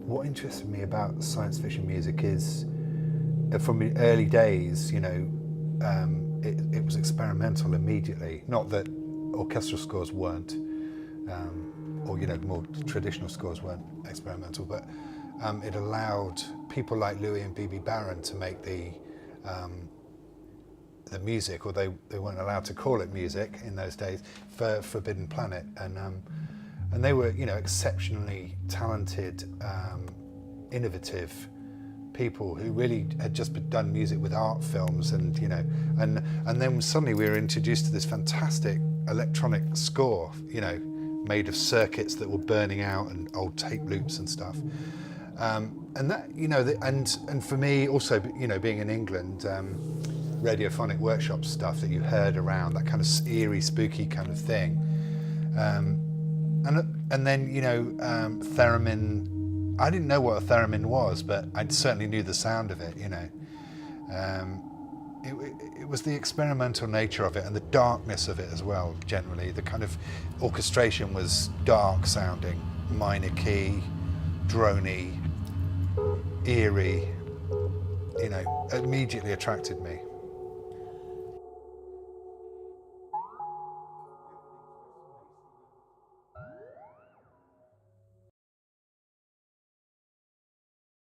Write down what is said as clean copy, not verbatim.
what interested me about science fiction music is, from the early days, it was experimental immediately. Not that orchestral scores weren't, or more traditional scores weren't experimental, but it allowed people like Louis and B.B. Barron to make the music, or they weren't allowed to call it music in those days, for Forbidden Planet, and they were exceptionally talented, innovative people who really had just done music with art films, and then suddenly we were introduced to this fantastic electronic score, made of circuits that were burning out and old tape loops and stuff. And that, and for me also, being in England, radiophonic workshop stuff that you heard around, that kind of eerie, spooky kind of thing. And then, theremin, I didn't know what a theremin was, but I certainly knew the sound of it, It was the experimental nature of it and the darkness of it as well, generally. The kind of orchestration was dark sounding, minor key, droney, eerie, immediately attracted me.